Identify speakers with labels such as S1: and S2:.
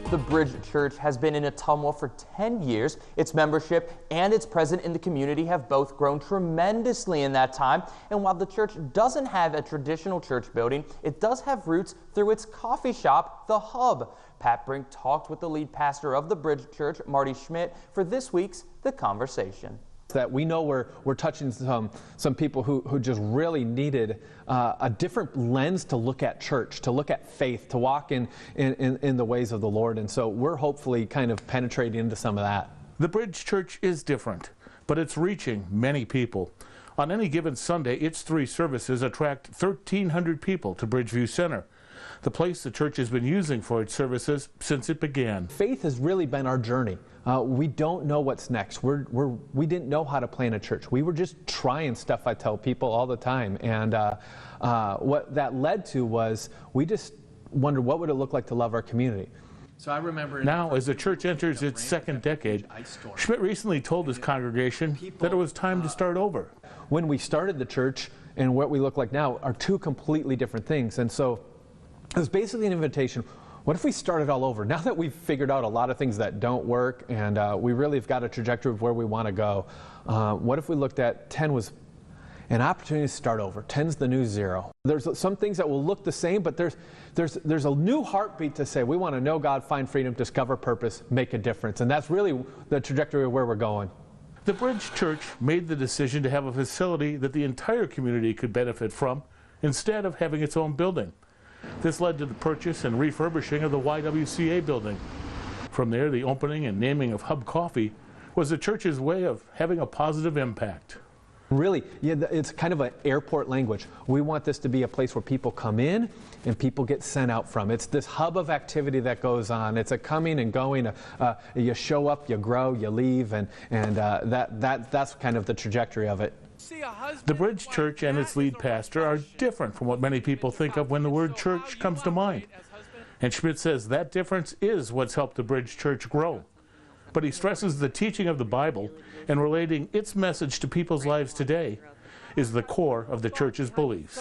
S1: The Bridge Church has been in Ottumwa for 10 years. Its membership and its presence in the community have both grown tremendously in that time. And while the church doesn't have a traditional church building, it does have roots through its coffee shop, The Hub. Pat Brink talked with the lead pastor of the Bridge Church, Marty Schmidt, for this week's The Conversation.
S2: That we know we're touching some people who just really needed a different lens to look at church, to look at faith, to walk in the ways of the Lord. And so we're hopefully kind of penetrating into some of that.
S3: The Bridge Church is different, but it's reaching many people. On any given Sunday, its 3 services attract 1,300 people to Bridgeview Center, the place the church has been using for its services since it began.
S2: Faith has really been our journey. We don't know what's next. We didn't know how to plan a church. We were just trying stuff, I tell people all the time. And what that led to was we just wondered what would it look like to love our community.
S3: So I remember now, as the church enters its 2nd decade, Schmidt recently told his congregation that it was time to start over.
S2: When we started the church and what we look like now are 2 completely different things. And so it was basically an invitation. What if we started all over? Now that we've figured out a lot of things that don't work and we really have got a trajectory of where we want to go, what if we looked at 10 was an opportunity to start over? 10's the new 0. There's some things that will look the same, but there's a new heartbeat to say we want to know God, find freedom, discover purpose, make a difference. And that's really the trajectory of where we're going.
S3: The Bridge Church made the decision to have a facility that the entire community could benefit from instead of having its own building. This led to the purchase and refurbishing of the YWCA building. From there, the opening and naming of Hub Coffee was the church's way of having a positive impact.
S2: Really, yeah, it's kind of an airport language. We want this to be a place where people come in and people get sent out from. It's this hub of activity that goes on. It's a coming and going. You show up, you grow, you leave, and that's kind of the trajectory of it.
S3: The Bridge Church and its lead pastor are different from what many people think of when the word church comes to mind. And Schmidt says that difference is what's helped the Bridge Church grow. But he stresses the teaching of the Bible and relating its message to people's lives today is the core of the church's beliefs.